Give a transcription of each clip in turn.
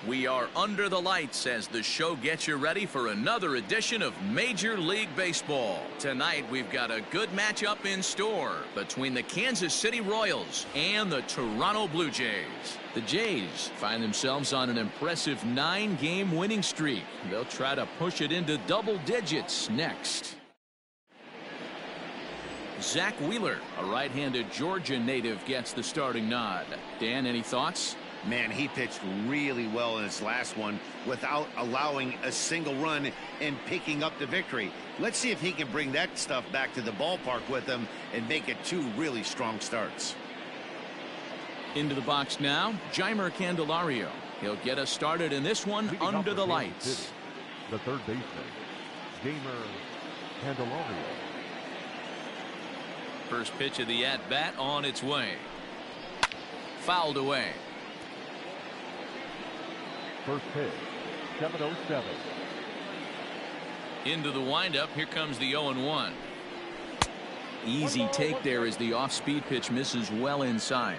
We are under the lights as the show gets you ready for another edition of Major League Baseball. Tonight we've got a good matchup in store between the Kansas City Royals and the Toronto Blue Jays. The Jays find themselves on an impressive 9-game winning streak. They'll try to push it into double digits next. Zach Wheeler, a right-handed Georgia native, gets the starting nod. Dan, any thoughts? Man, he pitched really well in his last one without allowing a single run and picking up the victory. Let's see if he can bring that stuff back to the ballpark with him and make it 2 really strong starts. Into the box now, Jeimer Candelario. He'll get us started in this one under the lights. The third baseman, Jeimer Candelario. First pitch of the at-bat on its way. Fouled away. First pitch, 7:07. Into the windup. Here comes the 0-1. Easy take there as the off-speed pitch misses well inside.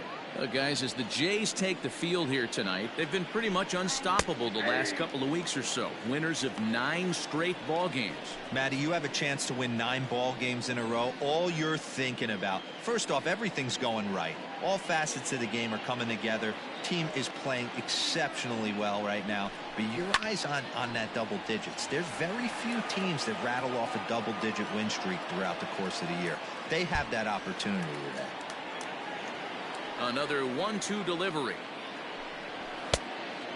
Guys, as the Jays take the field here tonight, they've been pretty much unstoppable the last couple of weeks or so. Winners of 9 straight ball games. Matty, you have a chance to win 9 ball games in a row. All you're thinking about, first off, everything's going right. All facets of the game are coming together. Team is playing exceptionally well right now. But your eyes on that double digits. There's very few teams that rattle off a double-digit win streak throughout the course of the year. They have that opportunity today. Another 1-2 delivery.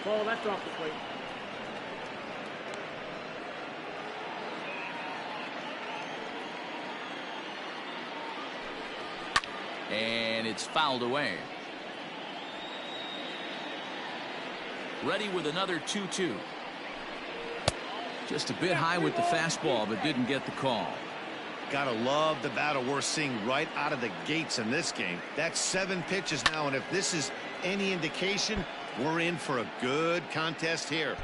Ball left off the plate. And it's fouled away. Ready with another 2-2. Just a bit high with the fastball, but didn't get the call. Gotta love the battle we're seeing right out of the gates in this game. That's 7 pitches now, and if this is any indication, we're in for a good contest here.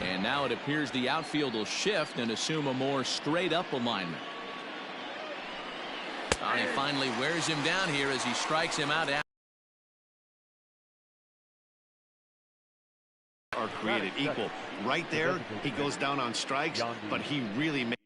And now it appears the outfield will shift and assume a more straight-up alignment. He finally wears him down here as he strikes him out. Are created equal. Right there, he goes down on strikes, but he really made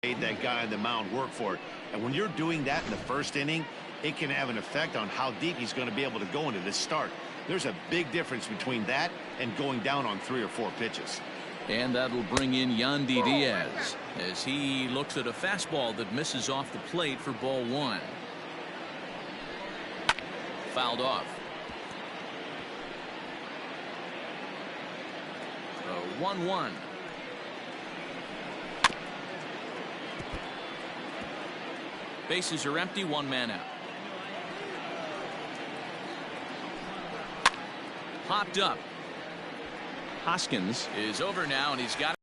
made that guy on the mound work for it. And when you're doing that in the first inning, it can have an effect on how deep he's going to be able to go into this start. There's a big difference between that and going down on 3 or 4 pitches. And that'll bring in Yandy Diaz as he looks at a fastball that misses off the plate for ball 1. Fouled off. 1-1. Bases are empty, 1 man out. Popped up. Hoskins is over now, and he's got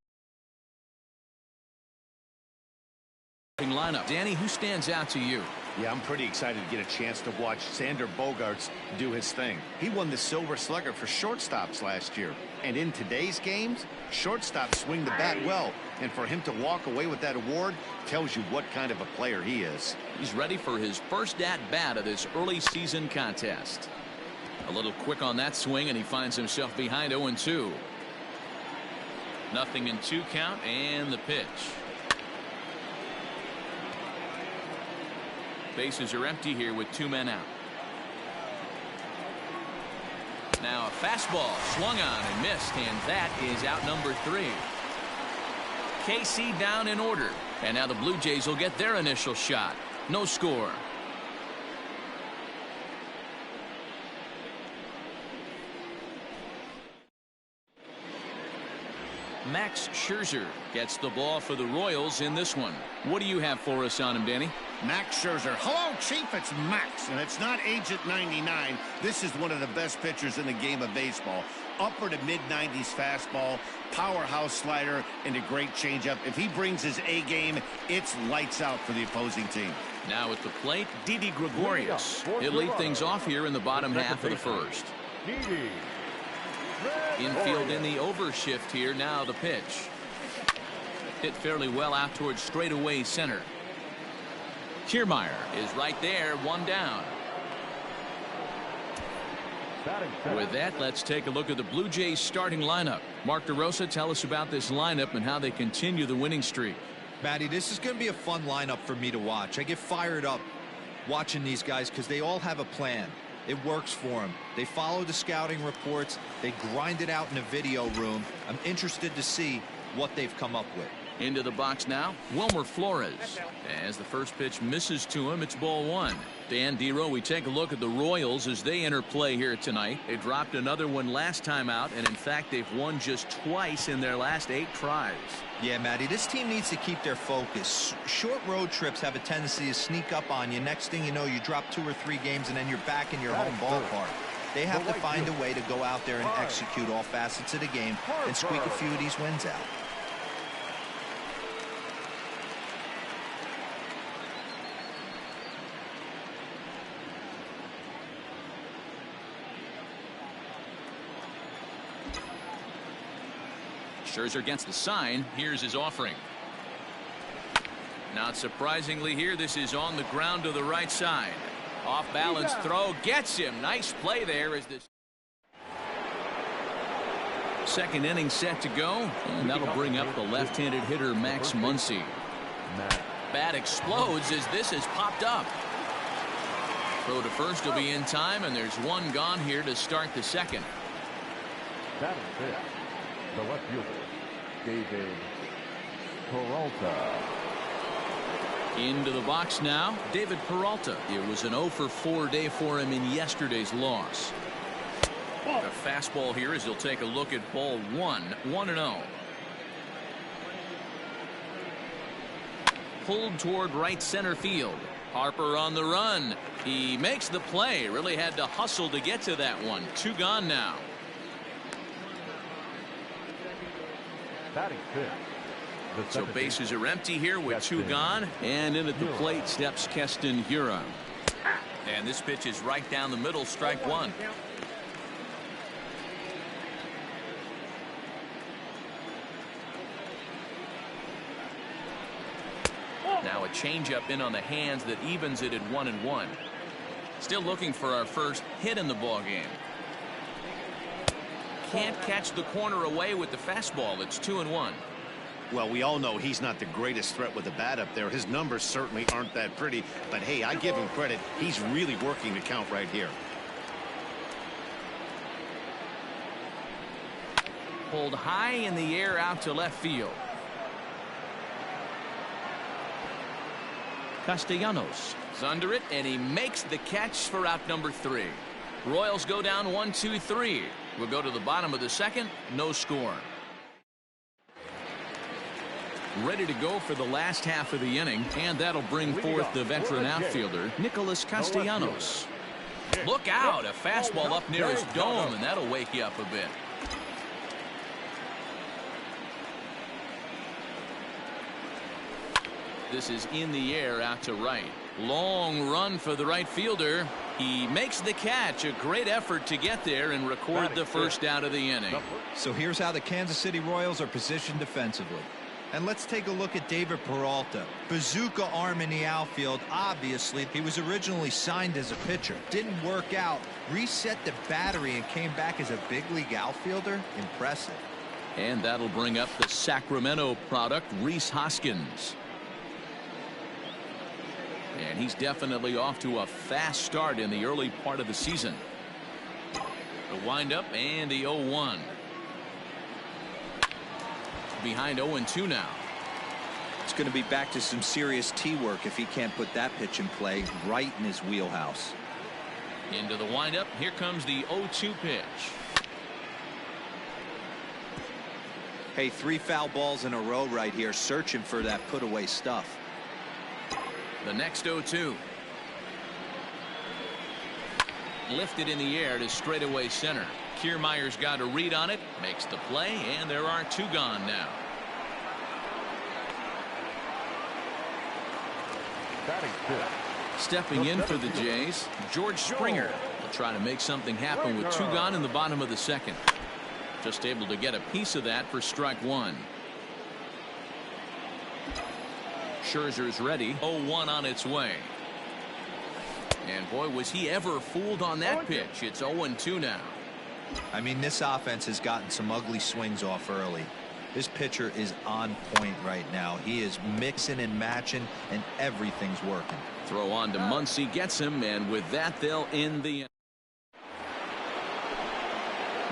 a lineup. Danny, who stands out to you? Yeah, I'm pretty excited to get a chance to watch Sander Bogaerts do his thing. He won the Silver Slugger for shortstops last year. And in today's games, shortstops swing the bat well. And for him to walk away with that award tells you what kind of a player he is. He's ready for his first at-bat of this early season contest. A little quick on that swing, and he finds himself behind 0-2. 0-2 count, and the pitch. Bases are empty here with 2 men out. Now a fastball swung on and missed, and that is out number 3. KC down in order, and now the Blue Jays will get their initial shot. No score. Max Scherzer gets the ball for the Royals in this one. What do you have for us on him, Danny? Max Scherzer. Hello, Chief. It's Max, and it's not Agent 99. This is one of the best pitchers in the game of baseball. Upper to mid-90s fastball, powerhouse slider, and a great changeup. If he brings his A game, it's lights out for the opposing team. Now at the plate, Didi Gregorius. He'll lead things off here in the bottom half of the first. Infield in the overshift here. Now the pitch. Hit fairly well out towards straightaway center. Kiermaier is right there, 1 down. With that, let's take a look at the Blue Jays starting lineup. Mark DeRosa, tell us about this lineup and how they continue the winning streak. Matty, this is going to be a fun lineup for me to watch. I get fired up watching these guys because they all have a plan. It works for them. They follow the scouting reports. They grind it out in the video room. I'm interested to see what they've come up with. Into the box now, Wilmer Flores. As the first pitch misses to him, it's ball 1. Dan Dero, we take a look at the Royals as they enter play here tonight. They dropped another one last time out, and in fact, they've won just twice in their last 8 tries. Yeah, Matty, this team needs to keep their focus. Short road trips have a tendency to sneak up on you. Next thing you know, you drop 2 or 3 games, and then you're back in your home ballpark. They have to find a way to go out there and execute all facets of the game and squeak a few of these wins out. Scherzer gets the sign. Here's his offering. Not surprisingly here, this is on the ground to the right side. Off balance throw gets him. Nice play there as this second inning set to go, and that'll bring up the left-handed hitter Max Muncy. Bat explodes as this has popped up. Throw to first will be in time, and there's 1 gone here to start the second. That is it. The left fielder, David Peralta. Into the box now, David Peralta. It was an 0-for-4 day for him in yesterday's loss. A fastball here as he'll take a look at ball 1, 1-0. Pulled toward right center field. Harper on the run. He makes the play. Really had to hustle to get to that one. 2 gone now. Batting fifth. So bases are empty here with 2 gone, and in at the plate steps Keston Hiura. And this pitch is right down the middle, strike 1. Now a changeup in on the hands that evens it at 1-1. Still looking for our first hit in the ball game. Can't catch the corner away with the fastball. It's 2-1. Well, we all know he's not the greatest threat with the bat up there. His numbers certainly aren't that pretty, but hey, I give him credit. He's really working the count right here. pulled high in the air out to left field. Castellanos is under it, and he makes the catch for out number 3. Royals go down 1-2-3. We'll go to the bottom of the second. No score. Ready to go for the last half of the inning, and that'll bring forth the veteran outfielder, Nicholas Castellanos. Look out, a fastball up near his dome, and that'll wake you up a bit. This is in the air out to right. Long run for the right fielder. He makes the catch. A great effort to get there and record the first out of the inning. So here's how the Kansas City Royals are positioned defensively. And let's take a look at David Peralta. Bazooka arm in the outfield. Obviously, he was originally signed as a pitcher. Didn't work out. Reset the battery and came back as a big league outfielder. Impressive. And that'll bring up the Sacramento product, Rhys Hoskins. And he's definitely off to a fast start in the early part of the season. The windup and the 0-1. Behind 0-2 now. It's going to be back to some serious tee work if he can't put that pitch in play right in his wheelhouse. Into the windup. Here comes the 0-2 pitch. Hey, 3 foul balls in a row right here, searching for that put away stuff. The next 0-2. Lifted in the air to straightaway center. Kiermaier's got a read on it, makes the play, and there are 2 gone now. Stepping in for the Jays, George Springer will try to make something happen with 2 gone in the bottom of the second. Just able to get a piece of that for strike 1. Scherzer's ready. 0-1 on its way. And boy, was he ever fooled on that pitch. It's 0-2 now. I mean, this offense has gotten some ugly swings off early. This pitcher is on point right now. He is mixing and matching, and everything's working. Throw on to Muncy, gets him, and with that, they'll end the inning.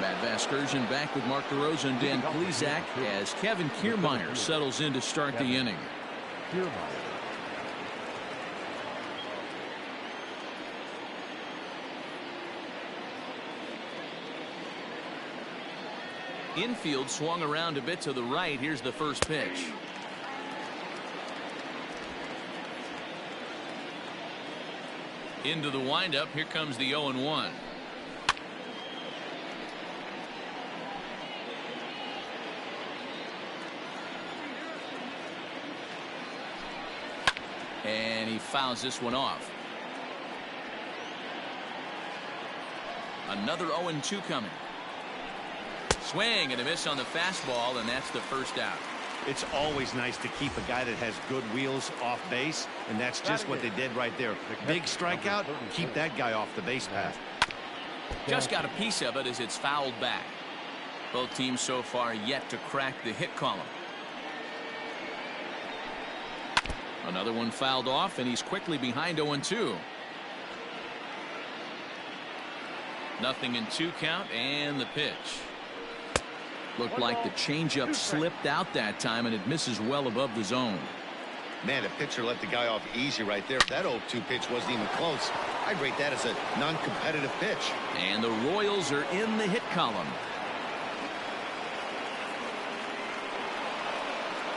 Matt Vasgersian back with Mark DeRosa and Dan Plesac as Kevin Kiermaier settles in to start the inning. Infield swung around a bit to the right. Here's the first pitch. Into the windup. Here comes the 0-1. And he fouls this one off. Another 0-2 coming. Swing and a miss on the fastball, and that's the first out. It's always nice to keep a guy that has good wheels off base, and that's just what they did right there. Big strikeout, keep that guy off the base path. Just got a piece of it as it's fouled back. Both teams so far yet to crack the hit column. Another one fouled off, and he's quickly behind 0-2. Nothing in 2 count, and the pitch. Looked like the changeup slipped out that time, and it misses well above the zone. Man, a pitcher let the guy off easy right there. That 0-2 pitch wasn't even close. I'd rate that as a non-competitive pitch. And the Royals are in the hit column.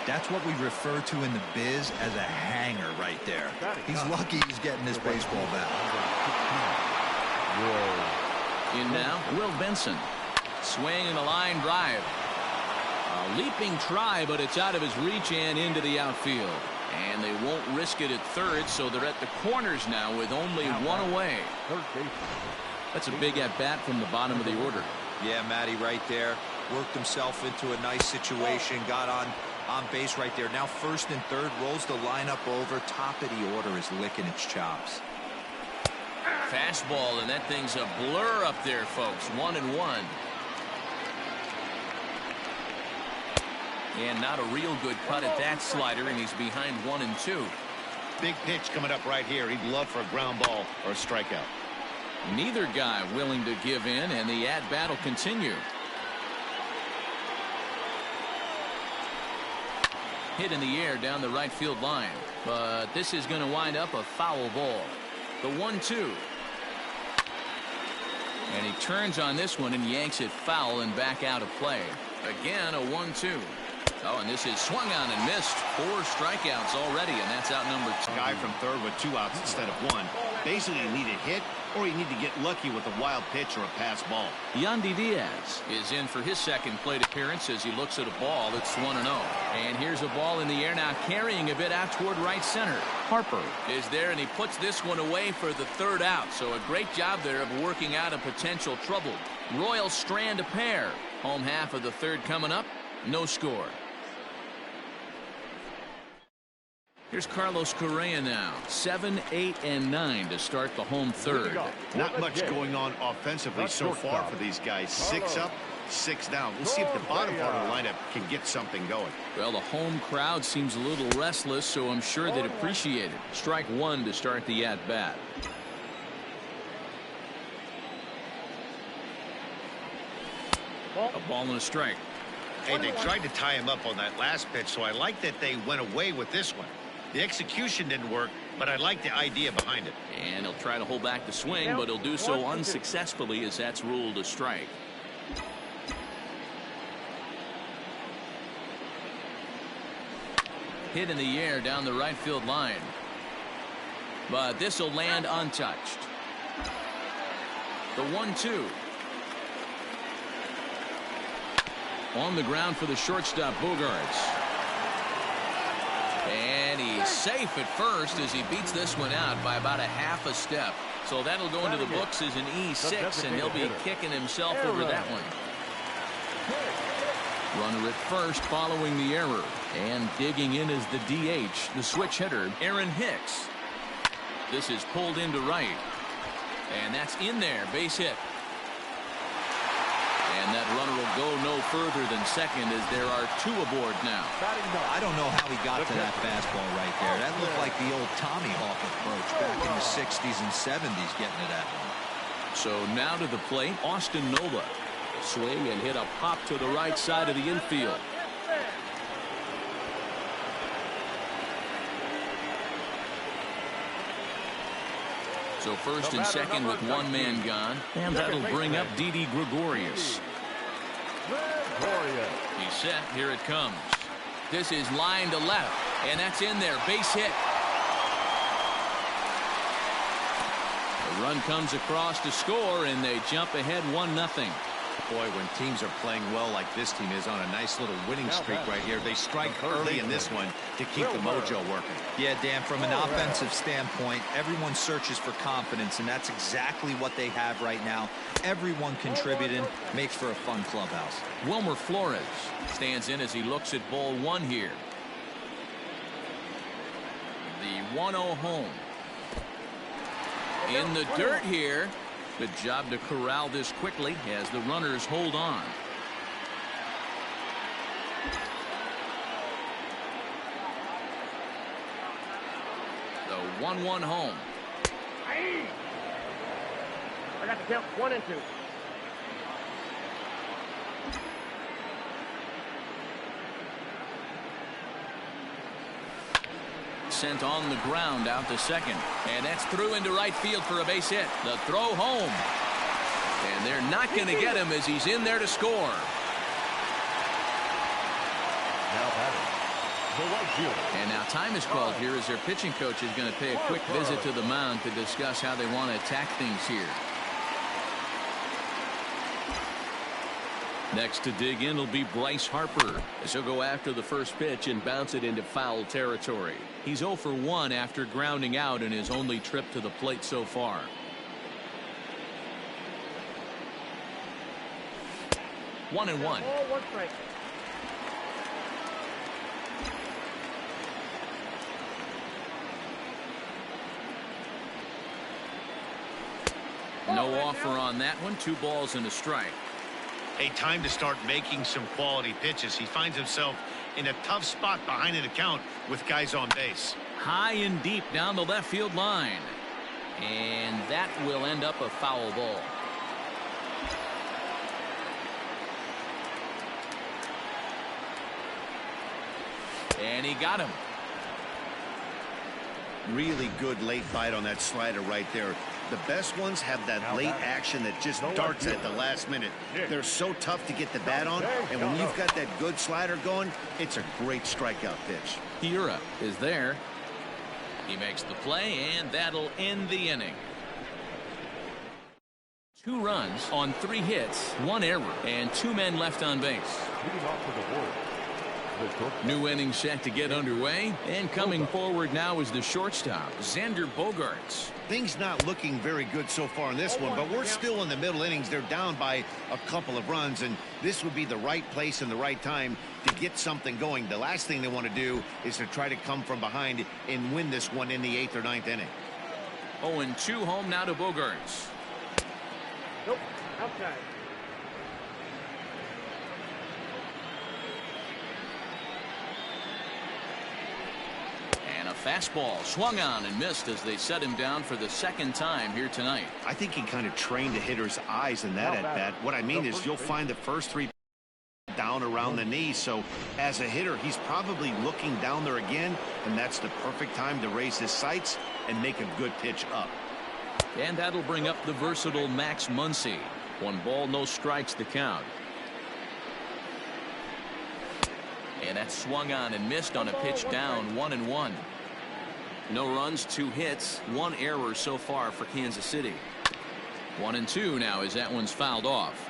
That's what we refer to in the biz as a hanger right there. He's lucky he's getting this baseball back. In now, Will Benson. Swing and a line drive. A leaping try, but it's out of his reach and into the outfield. And they won't risk it at third, so they're at the corners now with only 1 away. That's a big at-bat from the bottom of the order. Yeah, Matty, right there. Worked himself into a nice situation. Got on base right there. Now first and third, rolls the lineup over. Top of the order is licking its chops. Fastball, and that thing's a blur up there, folks. 1-1. And not a real good cut at that slider, and he's behind 1-2. Big pitch coming up right here. He'd love for a ground ball or a strikeout. Neither guy willing to give in, and the at-bat will continue. Hit in the air down the right field line. But this is going to wind up a foul ball. The 1-2. And he turns on this one and yanks it foul and back out of play. Again, a 1-2. Oh, and this is swung on and missed. 4 strikeouts already, and that's out number 2. Guy from third with 2 outs instead of 1. Basically, you need a hit, or you need to get lucky with a wild pitch or a pass ball. Yandy Diaz is in for his second plate appearance as he looks at a ball. It's 1-0. And here's a ball in the air now, carrying a bit out toward right center. Harper is there, and he puts this one away for the 3rd out. So a great job there of working out a potential trouble. Royals strand a pair. Home half of the 3rd coming up. No score. Here's Carlos Correa now. 7, 8, and 9 to start the home 3rd. Not much going on offensively so far for these guys. 6 up, 6 down. We'll see if the bottom part of the lineup can get something going. Well, the home crowd seems a little restless, so I'm sure they'd appreciate it. Strike 1 to start the at-bat. A ball and a strike. Hey, they tried to tie him up on that last pitch, so I like that they went away with this one. The execution didn't work, but I like the idea behind it. And he'll try to hold back the swing, but he'll do so unsuccessfully as that's ruled a strike. Hit in the air down the right field line. But this will land untouched. The 1-2. On the ground for the shortstop, Bogarts. And he's safe at first as he beats this one out by about a half a step. So that'll go into the books as an E6, and he'll be kicking himself over that one. Runner at first following the error. And digging in is the DH, the switch hitter, Aaron Hicks. This is pulled into right. And that's in there, base hit. And that runner will go no further than second as there are 2 aboard now. I don't know how he got to that fastball right there. That looked like the old Tommy Hawk approach back in the 60s and 70s getting it at him. So now to the plate, Austin Nola. Swing and hit a pop to the right side of the infield. So first and second with 1 man gone. And that'll bring up Didi Gregorius. He's set. Here it comes. This is line to left. And that's in there. Base hit. The run comes across to score, and they jump ahead 1-0. Boy, when teams are playing well like this team is on a nice little winning streak right here, they strike early in this one to keep the mojo working. Yeah, Dan, from an offensive standpoint, everyone searches for confidence, and that's exactly what they have right now. Everyone contributing makes for a fun clubhouse. Wilmer Flores stands in as he looks at ball 1 here. The 1-0 home. In the dirt here. Good job to corral this quickly as the runners hold on. The 1-1 home. I got to count 1 and 2. Sent on the ground out to second, and that's through into right field for a base hit. The throw home, and they're not going to get him as he's in there to score. Now batting, the right fielder. And now time is called here as their pitching coach is going to pay a quick visit to the mound to discuss how they want to attack things here. Next to dig in will be Bryce Harper as he'll go after the first pitch and bounce it into foul territory. He's 0 for 1 after grounding out in his only trip to the plate so far. One and one. Oh, 1 strike. No offer on that one. 2 balls and a strike. A time to start making some quality pitches. He finds himself in a tough spot behind an account with guys on base. High and deep down the left field line. And that will end up a foul ball. And he got him. Really good late bite on that slider right there. The best ones have that late action that just darts at the last minute. They're so tough to get the bat on, and when you've got that good slider going, it's a great strikeout pitch. Hira is there. He makes the play, and that'll end the inning. 2 runs on 3 hits, 1 error, and 2 men left on base. Leading off for the Royals. New inning set to get underway, and coming forward now is the shortstop, Xander Bogaerts. Things not looking very good so far in this one, but we're still in the middle innings. They're down by a couple of runs, and this would be the right place and the right time to get something going. The last thing they want to do is to try to come from behind and win this one in the 8th or 9th inning. 0-2 home now to Bogaerts. Nope. Outside. And a fastball swung on and missed as they set him down for the 2nd time here tonight. I think he kind of trained the hitter's eyes in that at-bat. What I mean is you'll find the first 3 down around the knee, so as a hitter he's probably looking down there again, and that's the perfect time to raise his sights and make a good pitch up. And that'll bring up the versatile Max Muncy. 1 ball, no strikes to count. And that swung on and missed on a pitch down, 1-1. No runs, 2 hits, 1 error so far for Kansas City. 1-2 now as that one's fouled off.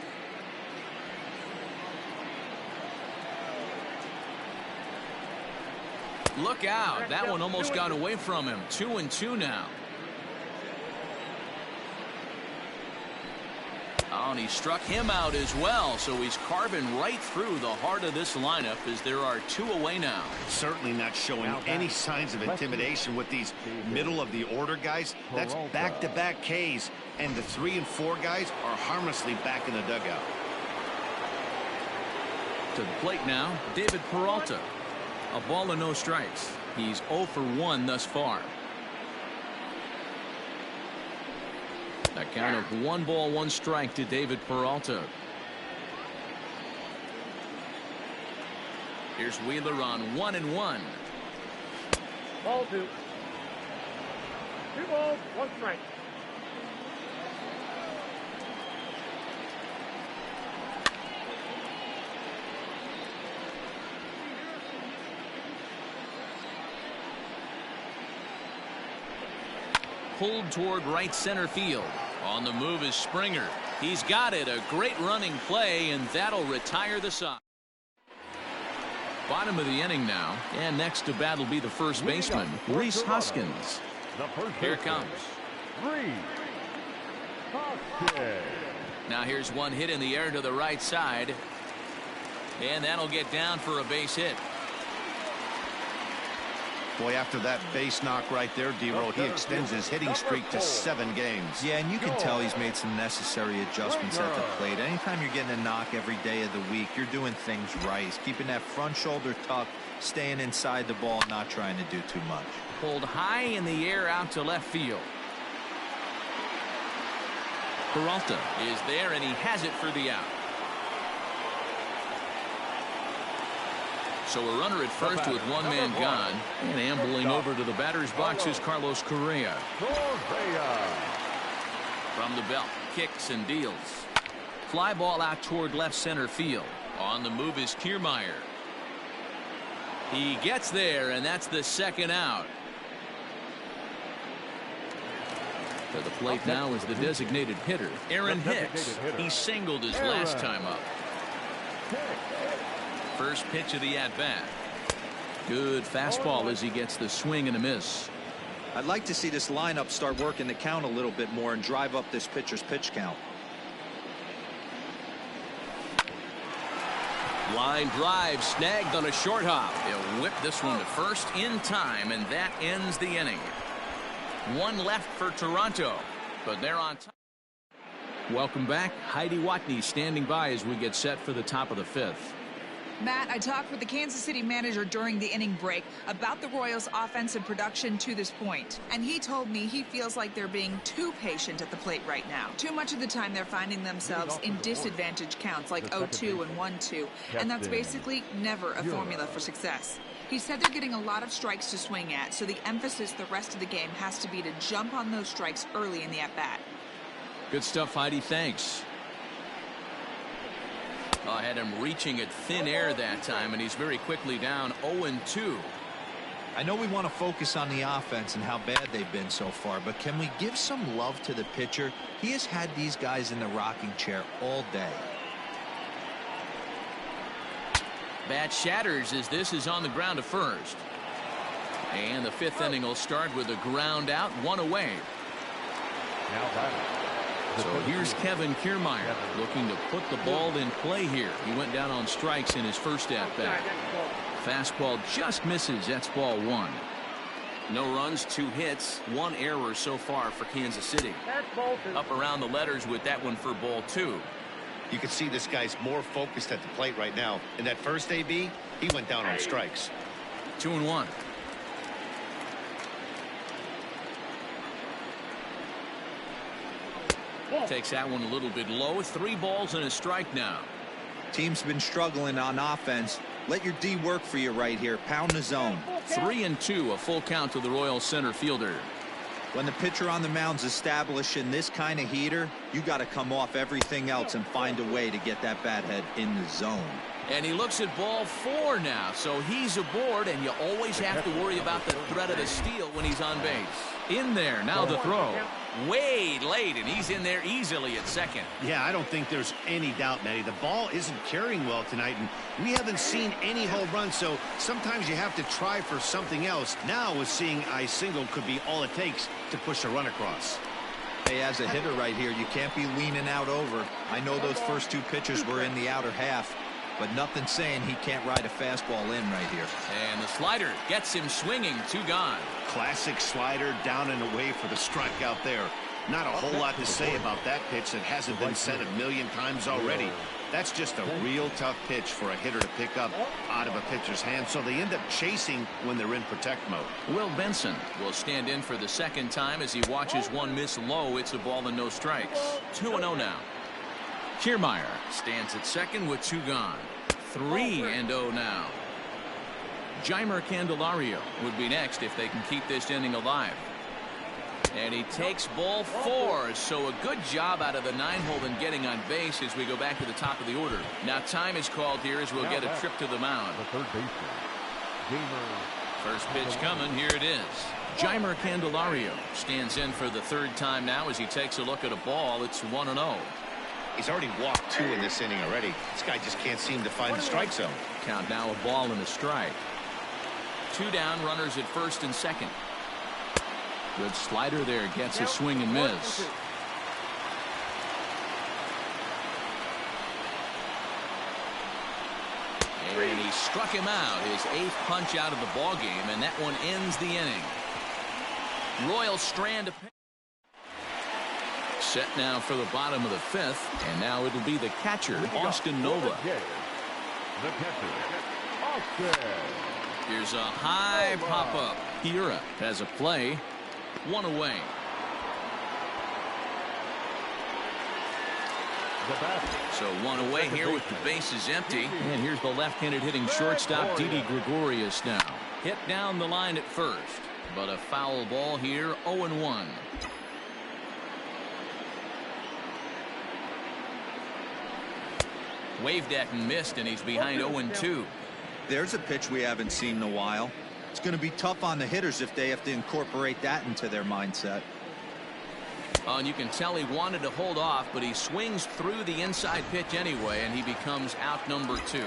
Look out. That one almost got away from him. 2-2 now. Oh, and he struck him out as well, so he's carving right through the heart of this lineup as there are 2 away now. Certainly not showing any signs of intimidation with these middle of the order guys. That's back-to-back Ks, and the 3 and 4 guys are harmlessly back in the dugout. To the plate now, David Peralta. A ball and no strikes. He's 0 for 1 thus far. A count of 1 ball, 1 strike to David Peralta. Here's Wheeler on 1-1. Ball 2. 2 balls, 1 strike. Pulled toward right center field. On the move is Springer. He's got it. A great running play, and that'll retire the side. Bottom of the inning now, and next to bat will be the first baseman, Rhys Hoskins. Here it comes. Now here's 1 hit in the air to the right side, and that'll get down for a base hit. Boy, after that base knock right there, D-Roll, he extends his hitting streak to 7 games. Yeah, and you can tell he's made some necessary adjustments at the plate. Anytime you're getting a knock every day of the week, you're doing things right. He's keeping that front shoulder tucked, staying inside the ball, not trying to do too much. Pulled high in the air out to left field. Peralta is there, and he has it for the out. So a runner at first with 1 man gone, and ambling over to the batter's box is Carlos Correa. From the belt, kicks and deals. Fly ball out toward left center field. On the move is Kiermaier. He gets there, and that's the 2nd out. To the plate now is the designated hitter, Aaron Hicks. He singled his last time up. First pitch of the at-bat. Good fastball as he gets the swing and a miss. I'd like to see this lineup start working the count a little bit more and drive up this pitcher's pitch count. Line drive snagged on a short hop. He'll whip this one to first in time, and that ends the inning. 1 left for Toronto, but they're on top. Welcome back. Heidi Watney standing by as we get set for the top of the 5th. Matt, I talked with the Kansas City manager during the inning break about the Royals' offensive production to this point, and he told me he feels like they're being too patient at the plate right now. Too much of the time they're finding themselves in disadvantage counts like 0-2 and 1-2, and that's basically never a formula for success. He said they're getting a lot of strikes to swing at, so the emphasis the rest of the game has to be to jump on those strikes early in the at-bat. Good stuff, Heidi. Thanks. I had him reaching at thin air that time, and he's very quickly down 0-2. I know we want to focus on the offense and how bad they've been so far, but can we give some love to the pitcher? He has had these guys in the rocking chair all day. Bat shatters as this is on the ground to first. And the fifth inning will start with a ground out, one away. Now batting. So here's Kevin Kiermaier looking to put the ball in play here. He went down on strikes in his first at-bat. Fastball just misses. That's ball one. No runs, 2 hits, 1 error so far for Kansas City. Up around the letters with that one for ball 2. You can see this guy's more focused at the plate right now. In that first AB, he went down on strikes. 2-1. Takes that one a little bit low. 3 balls and a strike now. Team's been struggling on offense. Let your D work for you right here. Pound the zone. 3-2, a full count to the Royals center fielder. When the pitcher on the mound's establishing this kind of heater, you got to come off everything else and find a way to get that bat head in the zone. And he looks at ball 4 now, so he's aboard, and you always have to worry about the threat of the steal when he's on base. In there, now the throw. Way late, and he's in there easily at second. Yeah, I don't think there's any doubt, Matty. The ball isn't carrying well tonight, and we haven't seen any home runs, so sometimes you have to try for something else. Now, with seeing a single could be all it takes to push a run across. Hey, as a hitter right here, you can't be leaning out over. I know those first 2 pitches were in the outer half, but nothing saying he can't ride a fastball in right here. And the slider gets him swinging. 2 gone. Classic slider down and away for the strikeout there. Not a whole lot to say about that pitch that hasn't been said a million times already. That's just a real tough pitch for a hitter to pick up out of a pitcher's hand, so they end up chasing when they're in protect mode. Will Benson will stand in for the second time as he watches one miss low. It's a ball and no strikes. 2-0 now. Kiermaier stands at second with 2 gone. 3-0 now. Jeimer Candelario would be next if they can keep this inning alive. And he takes ball 4, so a good job out of the 9-hole in getting on base as we go back to the top of the order. Now time is called here as we'll get a trip to the mound. The third baseman, First pitch coming. Here it is. Jeimer Candelario stands in for the 3rd time now as he takes a look at a ball. It's 1-0. He's already walked 2 in this inning already. This guy just can't seem to find the strike zone. Count now, a ball and a strike. 2 down, runners at first and second. Good slider there, gets a swing and miss. And he struck him out, his 8th punch out of the ball game, and that one ends the inning. Royals strand a set now for the bottom of the 5th, and now it'll be the catcher, Austin Nova. the catcher, Austin. Here's a high pop-up. Hira has a play. 1 away. So 1 away here with the bases empty. And here's the left-handed hitting shortstop, Didi Gregorius now. Hit down the line at first. But a foul ball here, 0-1. Waved at and missed, and he's behind 0-2. There's a pitch we haven't seen in a while. It's going to be tough on the hitters if they have to incorporate that into their mindset. And you can tell he wanted to hold off, but he swings through the inside pitch anyway, and he becomes out number 2.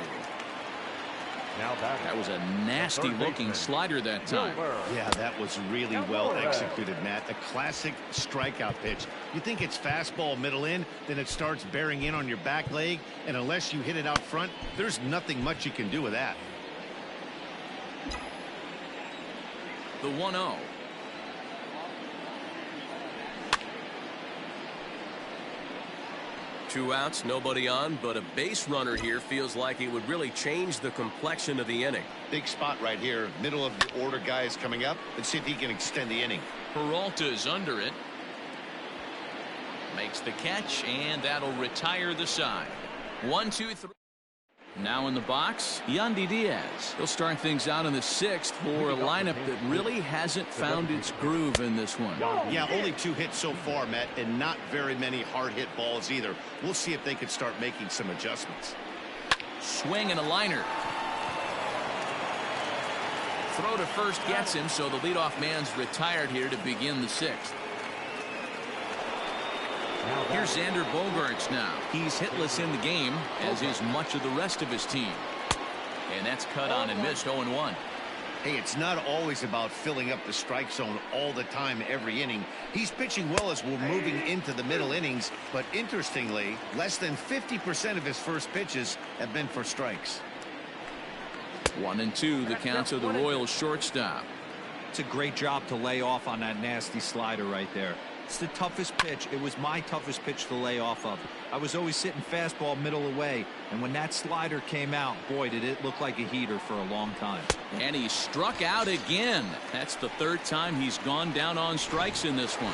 That was a nasty looking slider that time. Yeah, that was really well executed, Matt. A classic strikeout pitch. You think it's fastball middle in, then it starts bearing in on your back leg, and unless you hit it out front, there's nothing much you can do with that. The 1-0. Two outs, nobody on, but a base runner here feels like it would really change the complexion of the inning. Big spot right here. Middle of the order guy is coming up. Let's see if he can extend the inning. Peralta's under it. Makes the catch, and that'll retire the side. 1, 2, 3. Now in the box, Yandy Diaz. He'll start things out in the 6th for a lineup that really hasn't found its groove in this one. Yeah, only 2 hits so far, Matt, and not very many hard hit balls either. We'll see if they can start making some adjustments. Swing and a liner. Throw to first gets him, so the leadoff man's retired here to begin the 6th. Here's Xander Bogaerts now. He's hitless in the game, as is much of the rest of his team. And that's cut on and missed 0-1. Hey, it's not always about filling up the strike zone all the time every inning. He's pitching well as we're moving into the middle innings, but interestingly, less than 50% of his first pitches have been for strikes. 1-2, the count to the Royals shortstop. It's a great job to lay off on that nasty slider right there. It's the toughest pitch. It was my toughest pitch to lay off of. I was always sitting fastball middle away, and when that slider came out, boy, did it look like a heater for a long time. And he struck out again. That's the 3rd time he's gone down on strikes in this one.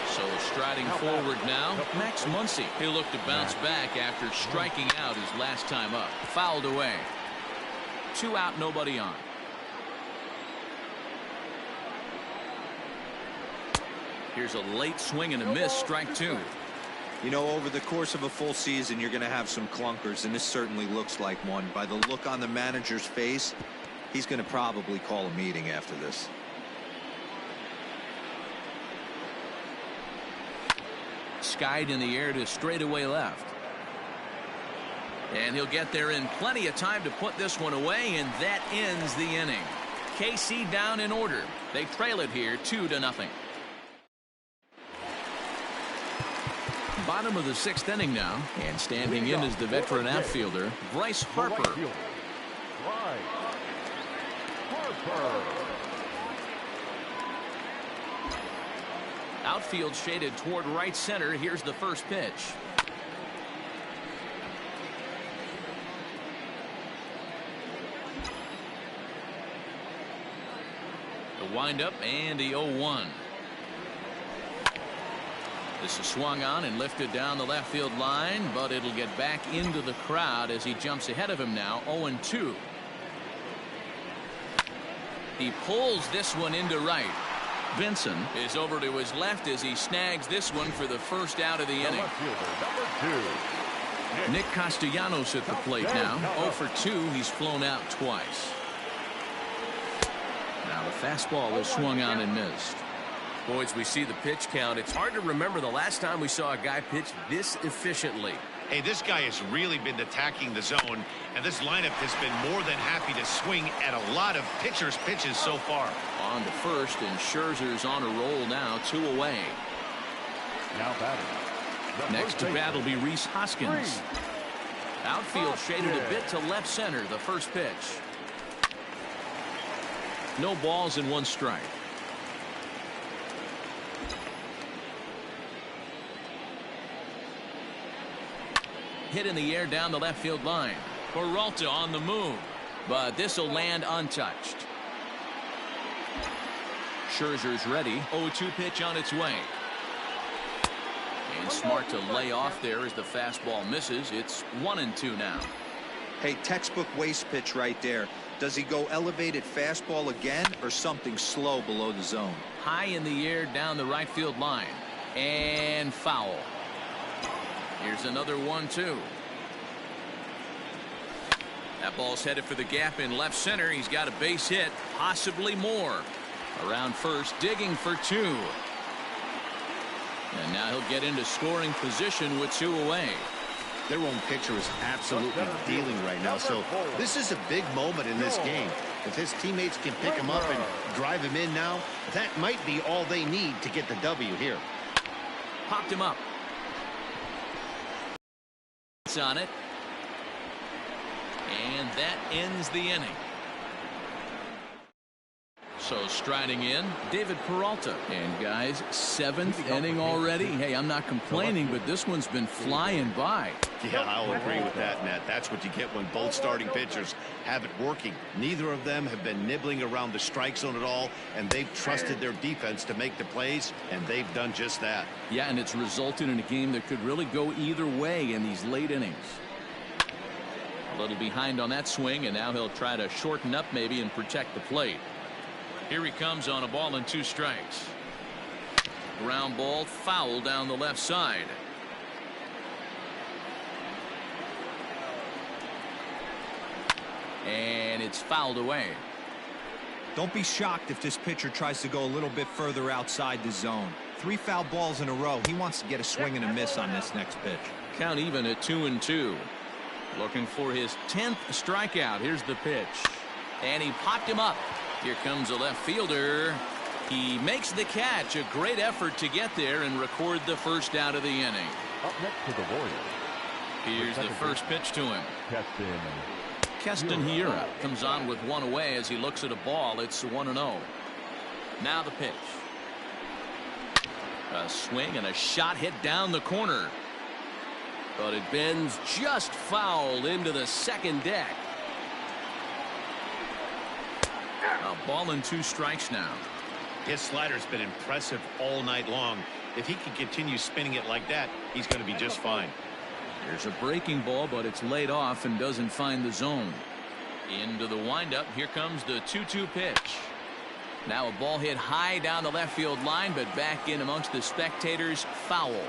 So striding forward now, Max Muncy. He'll look to bounce back after striking out his last time up. Fouled away. 2 out, nobody on. Here's a late swing and a miss, strike 2. You know, over the course of a full season, you're going to have some clunkers, and this certainly looks like one. By the look on the manager's face, he's going to probably call a meeting after this. Skied in the air to straightaway left. And he'll get there in plenty of time to put this one away, and that ends the inning. KC down in order. They trail it here 2-0. Bottom of the 6th inning now, and standing in is the veteran outfielder Bryce Harper. Outfield shaded toward right center. Here's the first pitch. The windup and the 0-1. This is swung on and lifted down the left field line, but it'll get back into the crowd as he jumps ahead of him now. 0-2. He pulls this one into right. Benson is over to his left as he snags this one for the first out of the inning. Nick Castellanos at the plate now. 0 for 2. He's flown out twice. Now the fastball is swung on and missed. Boys, we see the pitch count. It's hard to remember the last time we saw a guy pitch this efficiently. Hey, this guy has really been attacking the zone, and this lineup has been more than happy to swing at a lot of pitchers' pitches so far. On to first, and Scherzer's on a roll now, 2 away. Now batting. Next to bat will be Rhys Hoskins. Outfield shaded a bit to left center, the first pitch. No balls and 1 strike. Hit in the air down the left field line. Peralta on the move, but this will land untouched. Scherzer's ready. 0-2 pitch on its way. And smart to lay off there as the fastball misses. It's 1-2 now. Hey, textbook waste pitch right there. Does he go elevated fastball again or something slow below the zone? High in the air down the right field line. And foul. Here's another 1-2. That ball's headed for the gap in left center. He's got a base hit, possibly more. Around first, digging for 2. And now he'll get into scoring position with 2 away. Their own pitcher is absolutely dealing right now, so this is a big moment in this game. If his teammates can pick him up and drive him in now, that might be all they need to get the W here. Popped him up. It's on it. And that ends the inning. So striding in, David Peralta. And guys, 7th inning already. Hey, I'm not complaining, but this one's been flying by. Yeah, I'll agree with that, Matt. That's what you get when both starting pitchers have it working. Neither of them have been nibbling around the strike zone at all, and they've trusted their defense to make the plays, and they've done just that. Yeah, and it's resulted in a game that could really go either way in these late innings. A little behind on that swing, and now he'll try to shorten up maybe and protect the plate. Here he comes on a ball and 2 strikes. Ground ball, foul down the left side. And it's fouled away. Don't be shocked if this pitcher tries to go a little bit further outside the zone. 3 foul balls in a row. He wants to get a swing and a miss on this next pitch. Count even at 2-2. Looking for his 10th strikeout. Here's the pitch. And he popped him up. Here comes a left fielder. He makes the catch. A great effort to get there and record the first out of the inning. Up next to the Warriors. Here's the first pitch to him. Keston Hiura comes on with 1 away as he looks at a ball. It's 1-0. Now the pitch. A swing and a shot hit down the corner. But it bends just foul into the second deck. A ball and 2 strikes now. His slider's been impressive all night long. If he can continue spinning it like that, he's going to be just fine. There's a breaking ball, but it's laid off and doesn't find the zone. Into the windup. Here comes the 2-2 pitch. Now a ball hit high down the left field line, but back in amongst the spectators. Foul.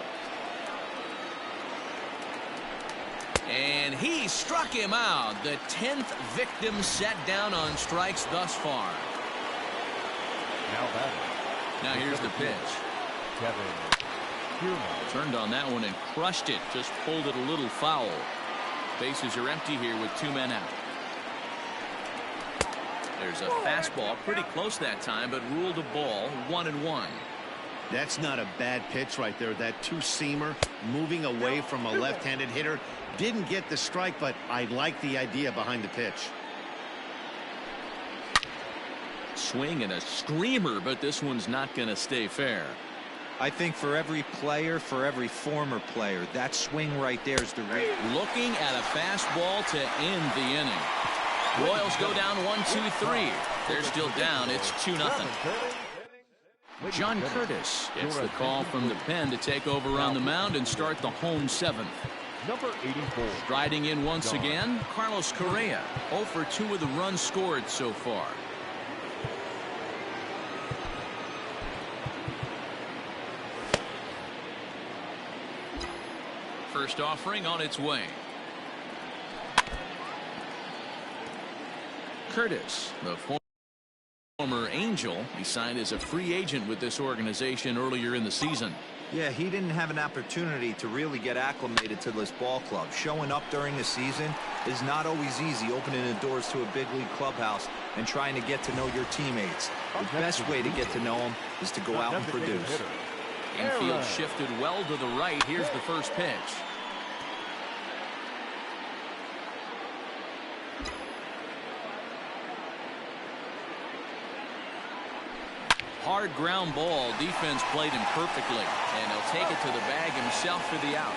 And he struck him out. The 10th victim set down on strikes thus far. Now here's the pitch. Turned on that one and crushed it. Just pulled it a little foul. Bases are empty here with 2 men out. There's a fastball pretty close that time, but ruled a ball. 1-1. That's not a bad pitch right there. That 2-seamer moving away from a left-handed hitter. Didn't get the strike, but I like the idea behind the pitch. Swing and a screamer, but this one's not going to stay fair. I think for every player, for every former player, that swing right there is the real. Looking at a fastball to end the inning. Royals go down 1-2-3. They're still down. It's 2-0. John Curtis gets the call from the pen to take over on the mound and start the home 7th. Number 84. Striding in once again, Carlos Correa. 0 for 2 with the runs scored so far. First offering on its way. Curtis, the former Angel, he signed as a free agent with this organization earlier in the season. Yeah, he didn't have an opportunity to really get acclimated to this ball club. Showing up during the season is not always easy, opening the doors to a big league clubhouse and trying to get to know your teammates. The best way to get to know them is to go out and produce. Infield shifted well to the right. Here's the first pitch. Hard ground ball. Defense played him perfectly, and he'll take it to the bag himself for the out.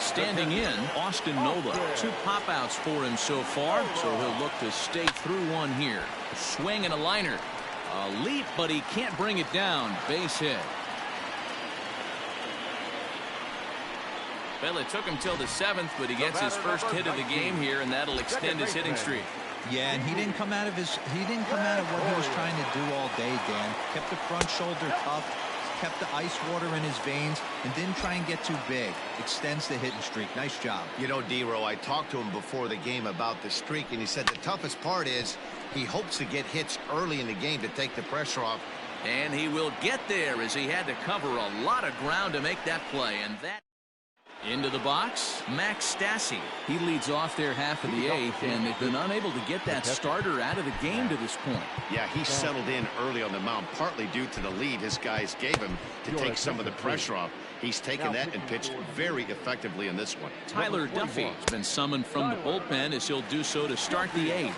Standing in, Austin Nola. 2 pop-outs for him so far, so he'll look to stay through one here. Swing and a liner. A leap, but he can't bring it down. Base hit. Well, it took him till the 7th, but he gets his first hit of the game here, and that'll extend his hitting streak. Yeah, and he didn't come out of what he was trying to do all day, Dan. Kept the front shoulder tough, kept the ice water in his veins, and didn't try and get too big. Extends the hitting streak. Nice job. You know, D-Row, I talked to him before the game about the streak, and he said the toughest part is he hopes to get hits early in the game to take the pressure off. And he will get there as he had to cover a lot of ground to make that play, and that. Into the box, Max Stassi. He leads off their half of the 8th, and they've been unable to get that starter out of the game to this point. Yeah, he settled in early on the mound, partly due to the lead his guys gave him to take some of the pressure off. He's taken that and pitched very effectively in this one. Tyler Duffy has been summoned from the bullpen as he'll do so to start the 8th.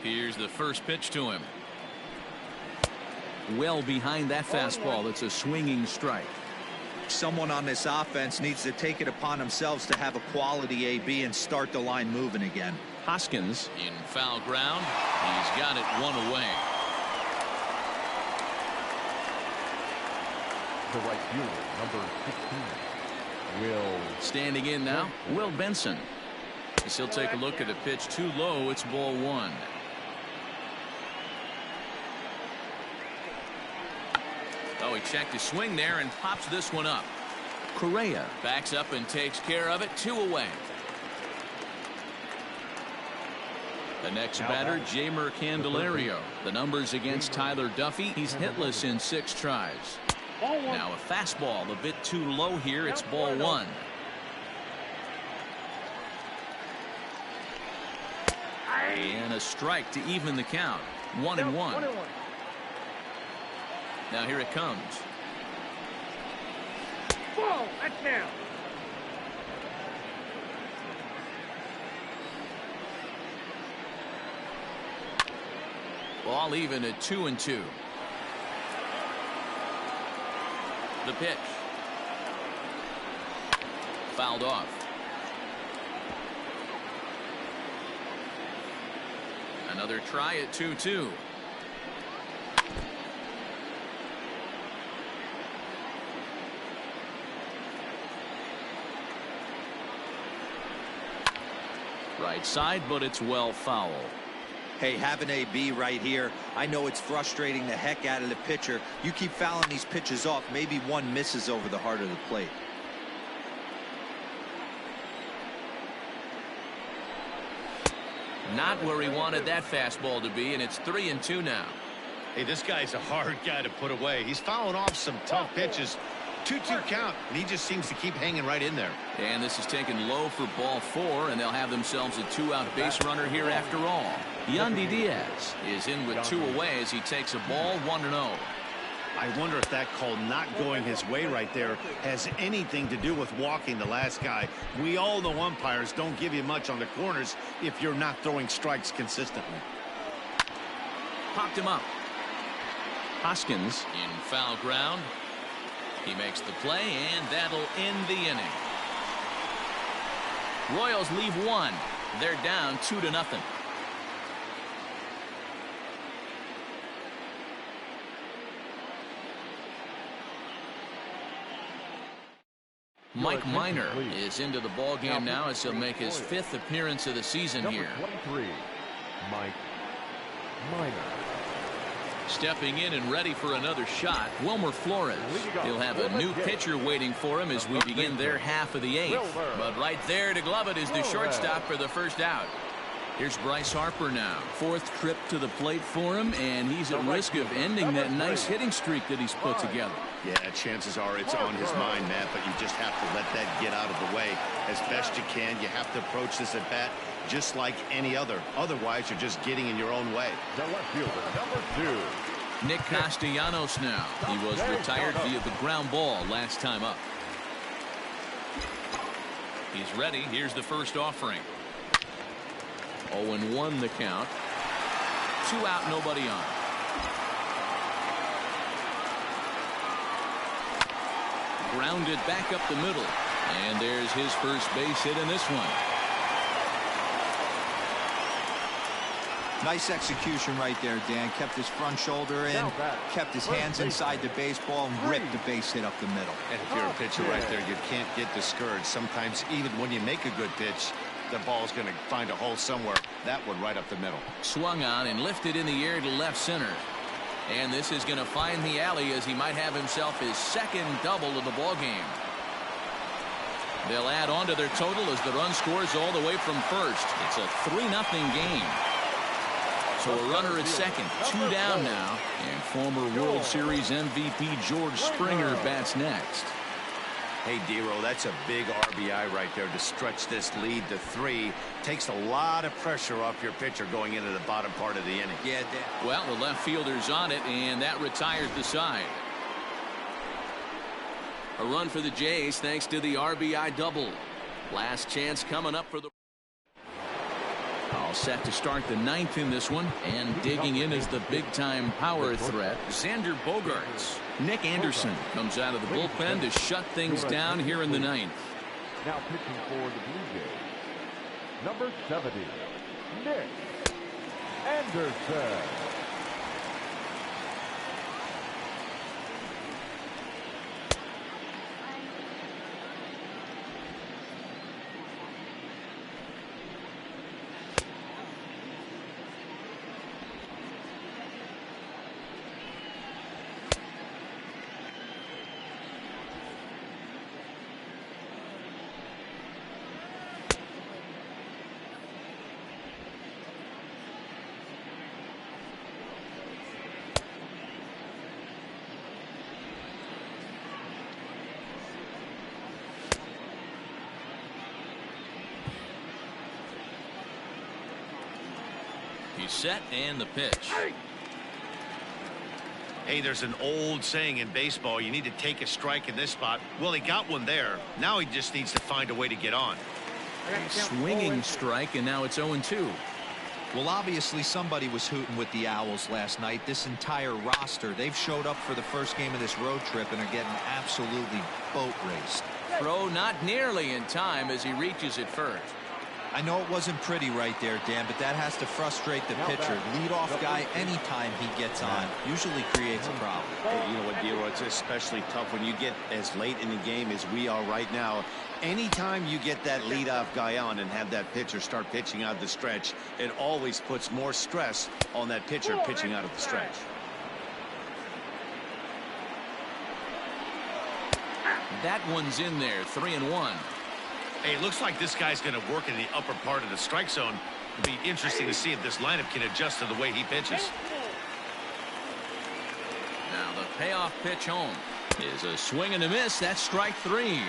Here's the first pitch to him. Well behind that fastball. It's a swinging strike. Someone on this offense needs to take it upon themselves to have a quality AB and start the line moving again. Hoskins in foul ground. He's got it one away. The right fielder, number 15, Will. Standing in now, Will Benson. As he'll take a look at a pitch too low. It's ball one. Oh, he checked his swing there and pops this one up. Correa backs up and takes care of it. 2 away. The next batter, Jaymer Candelario. The numbers against Tyler Duffy. He's hitless in 6 tries. Now a fastball a bit too low here. It's ball one. And a strike to even the count. 1-1. Now here it comes. Whoa, that's down. Ball even at 2-2. The pitch. Fouled off. Another try at 2-2. Right side, but it's well foul. Hey, have an AB right here. I know it's frustrating the heck out of the pitcher. You keep fouling these pitches off. Maybe one misses over the heart of the plate. Not where he wanted that fastball to be, and it's 3-2 now. Hey, this guy's a hard guy to put away. He's fouling off some tough pitches. 2-2 count, and he just seems to keep hanging right in there. And this is taken low for ball 4, and they'll have themselves a 2-out base runner here after all. Yandy Diaz is in with 2 away as he takes a ball 1-0. I wonder if that call not going his way right there has anything to do with walking the last guy. We all know umpires don't give you much on the corners if you're not throwing strikes consistently. Popped him up. Hoskins in foul ground. He makes the play, and that'll end the inning. Royals leave 1. They're down 2-0. Mike Minor is into the ball game now as he'll make his 5th appearance of the season here. Number 23, Mike Minor. Stepping in and ready for another shot, Wilmer Flores. He'll have a new pitcher waiting for him as we begin their half of the 8th. But right there to glove it is the shortstop for the first out. Here's Bryce Harper now. 4th trip to the plate for him, and he's at risk of ending that nice hitting streak that he's put together. Yeah, chances are it's on his mind, Matt, but you just have to let that get out of the way as best you can. You have to approach this at bat just like any other. Otherwise, you're just getting in your own way. The left fielder, number 2. Nick Castellanos now. He was retired via the ground ball last time up. He's ready. Here's the first offering. 0-1 the count. 2 out, nobody on. Grounded back up the middle. And there's his first base hit in this one. Nice execution right there, Dan. Kept his front shoulder in, kept his hands inside the baseball, and ripped the base hit up the middle. And if you're a pitcher right there, you can't get discouraged. Sometimes even when you make a good pitch, the ball's going to find a hole somewhere. That one right up the middle. Swung on and lifted in the air to left center. And this is going to find the alley as he might have himself his 2nd double of the ball game. They'll add on to their total as the run scores all the way from first. It's a 3-0 game. So a runner at 2nd, 2 down now. And former World Series MVP George Springer bats next. Hey, D-Roll, that's a big RBI right there to stretch this lead to 3. Takes a lot of pressure off your pitcher going into the bottom part of the inning. Yeah, Dan. Well, the left fielder's on it, and that retires the side. A run for the Jays thanks to the RBI double. Last chance coming up for the... All set to start the ninth in this one, and digging in is the big-time power threat, Xander Bogaerts. Nick Anderson comes out of the bullpen to shut things down here in the ninth. Now pitching for the Blue Jays, number 70, Nick Anderson. He's set, and the pitch. Hey, there's an old saying in baseball, you need to take a strike in this spot. Well, he got one there. Now he just needs to find a way to get on. A swinging strike, and now it's 0-2. Well, obviously somebody was hooting with the Owls last night. This entire roster, they've showed up for the first game of this road trip and are getting absolutely boat raced. Throw not nearly in time as he reaches it first. I know it wasn't pretty right there, Dan, but that has to frustrate the pitcher. Leadoff guy, anytime he gets on, usually creates a problem. Hey, you know what, Dero, it's especially tough when you get as late in the game as we are right now. Anytime you get that leadoff guy on and have that pitcher start pitching out of the stretch, it always puts more stress on that pitcher pitching out of the stretch. That one's in there, 3-1. Hey, it looks like this guy's going to work in the upper part of the strike zone. It'll be interesting to see if this lineup can adjust to the way he pitches. Now the payoff pitch home is a swing and a miss. That's strike 3.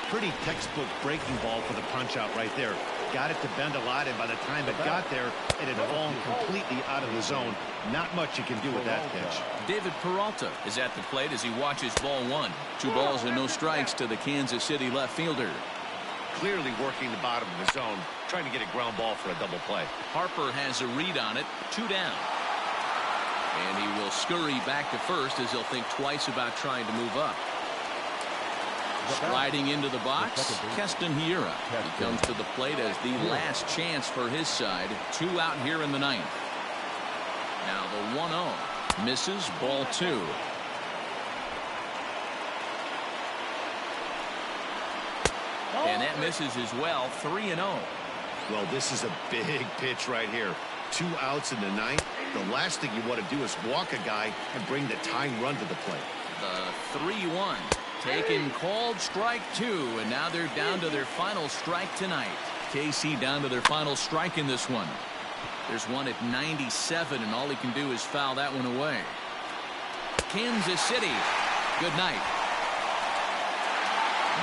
Pretty textbook breaking ball for the punch out right there. Got it to bend a lot, and by the time it got there, it had fallen completely out of the zone. Not much you can do with that pitch. David Peralta is at the plate as he watches ball 1. 2 balls and no strikes to the Kansas City left fielder. Clearly working the bottom of the zone, trying to get a ground ball for a double play. Harper has a read on it, 2 down. And he will scurry back to first as he'll think twice about trying to move up. Sliding into the box, Keston Hiura. He comes to the plate as the last chance for his side. 2 out here in the ninth. Now the 1-0 misses, ball 2. And that misses as well, 3-0. Well, this is a big pitch right here. 2 outs in the ninth. The last thing you want to do is walk a guy and bring the tying run to the plate. The 3-1 taken, called strike 2, and now they're down to their final strike tonight. KC down to their final strike in this one. There's one at 97, and all he can do is foul that one away. Kansas City, good night.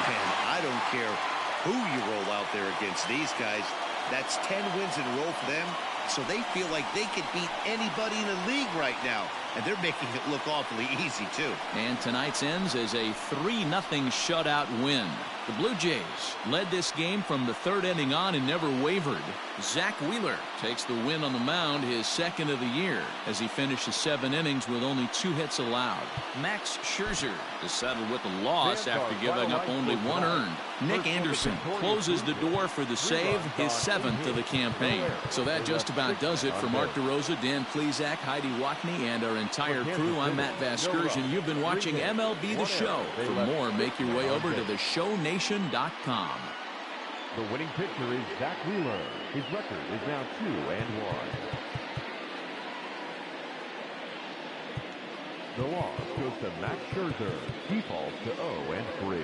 Man, I don't care who you roll out there against these guys. That's 10 wins in a row for them, so they feel like they could beat anybody in the league right now, and they're making it look awfully easy too. And tonight's ends as a 3-0 shutout win. The Blue Jays led this game from the 3rd inning on and never wavered. Zach Wheeler takes the win on the mound, his 2nd of the year, as he finishes 7 innings with only 2 hits allowed. Max Scherzer is settled with a loss after giving up only 1 earned. Nick Anderson closes the door for the save, his 7th of the campaign. So that just about does it for Mark DeRosa, Dan Plesac, Heidi Watney, and our entire crew. I'm Matt Vasgersian. You've been watching MLB The Show. For more, make your way over to theshownation.com. The winning pitcher is Zach Wheeler. His record is now 2-1. The loss goes to Max Scherzer. He falls to 0-3.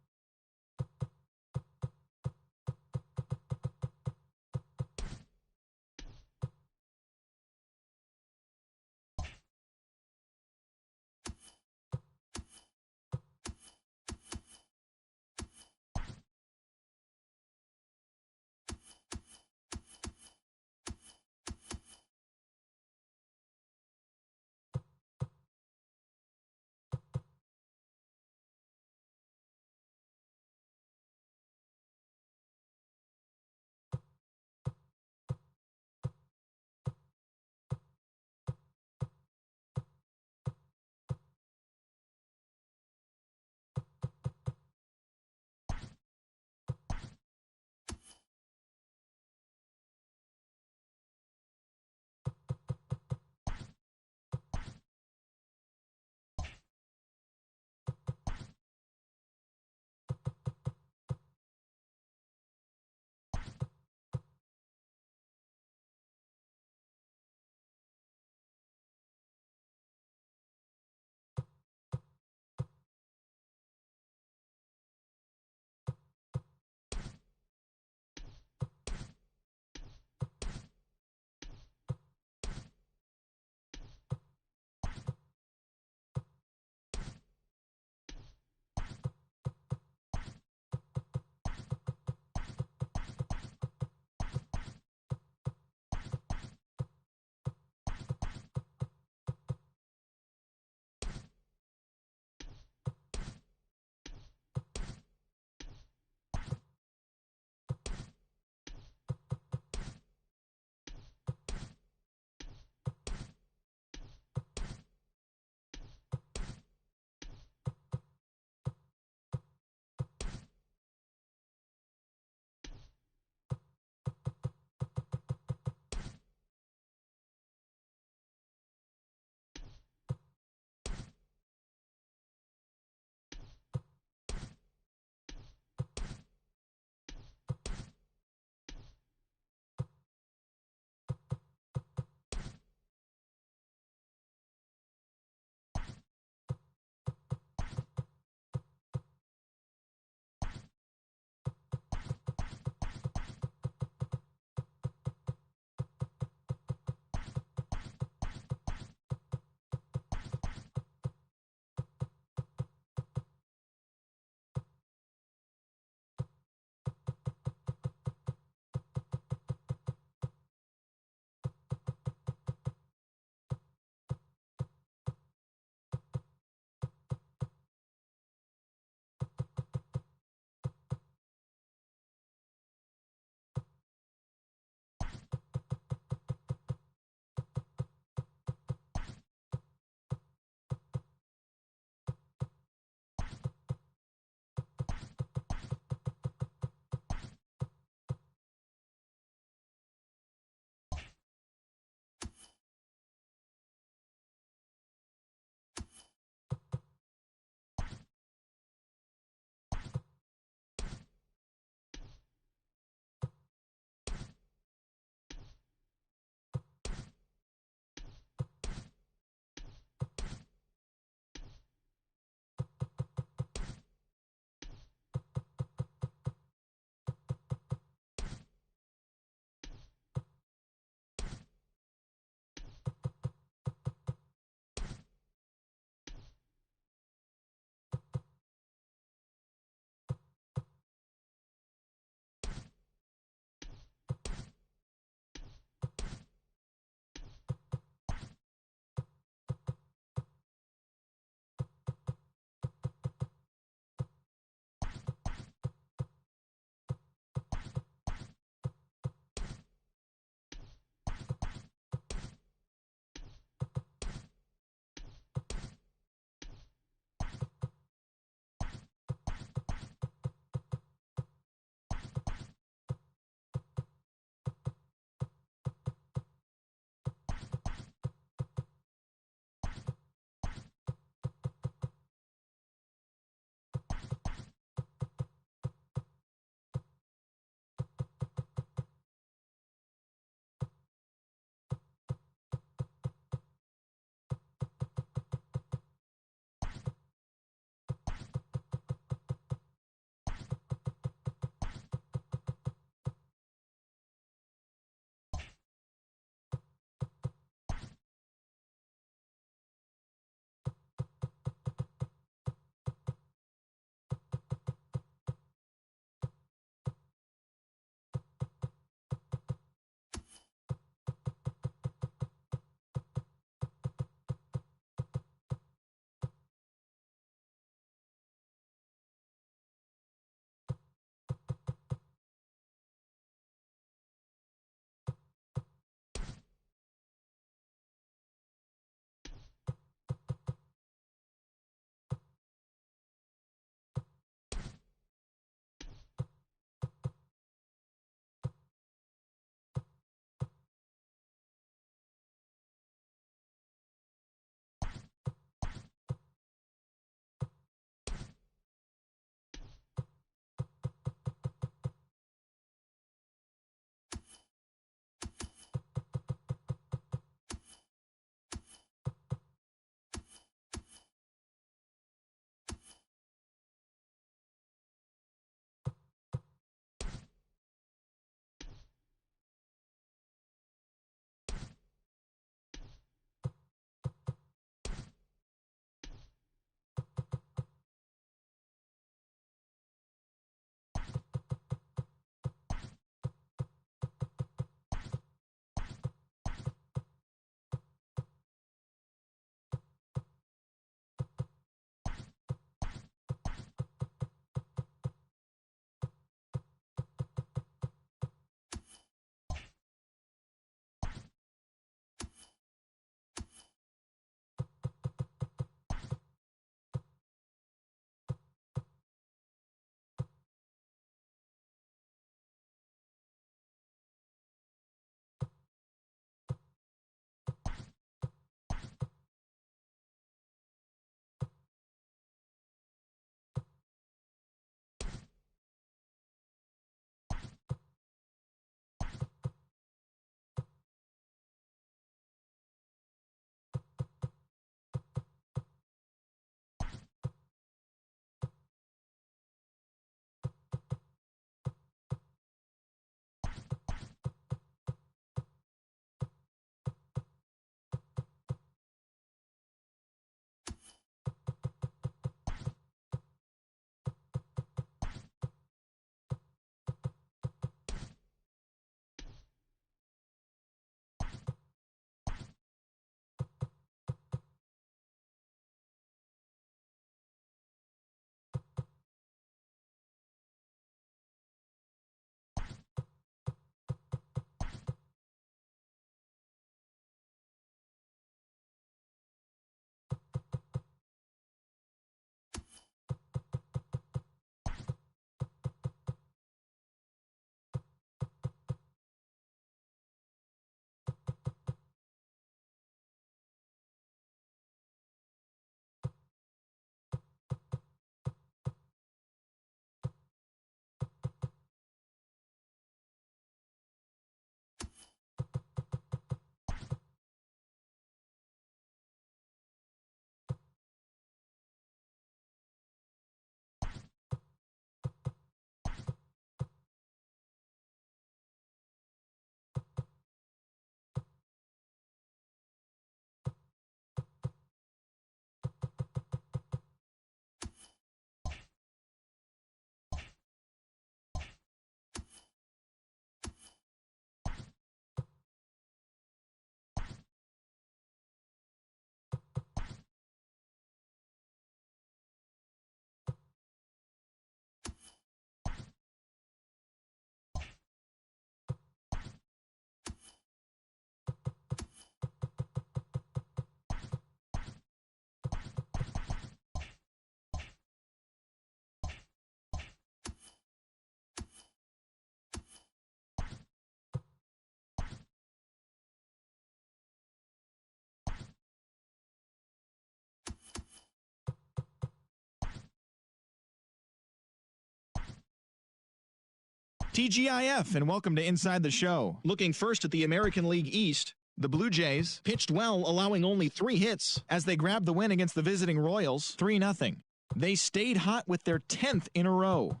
TGIF, and welcome to Inside the Show. Looking first at the American League East, the Blue Jays pitched well, allowing only 3 hits as they grabbed the win against the visiting Royals 3-0. They stayed hot with their 10th in a row.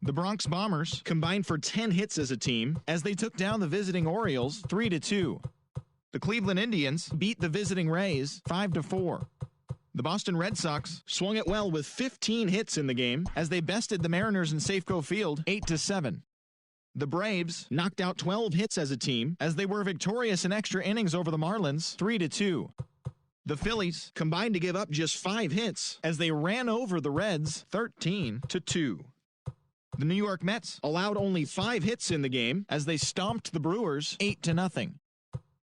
The Bronx Bombers combined for 10 hits as a team as they took down the visiting Orioles 3-2. The Cleveland Indians beat the visiting Rays 5-4. The Boston Red Sox swung it well with 15 hits in the game as they bested the Mariners in Safeco Field 8-7. The Braves knocked out 12 hits as a team as they were victorious in extra innings over the Marlins 3-2. The Phillies combined to give up just 5 hits as they ran over the Reds 13-2. The New York Mets allowed only 5 hits in the game as they stomped the Brewers 8-0.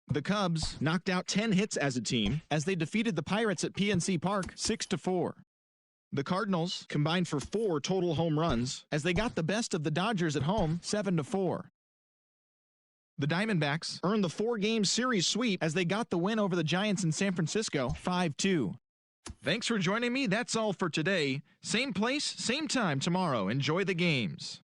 The Cubs knocked out 10 hits as a team as they defeated the Pirates at PNC Park 6-4. The Cardinals combined for 4 total home runs as they got the best of the Dodgers at home 7-4. The Diamondbacks earned the 4-game series sweep as they got the win over the Giants in San Francisco 5-2. Thanks for joining me. That's all for today. Same place, same time tomorrow. Enjoy the games.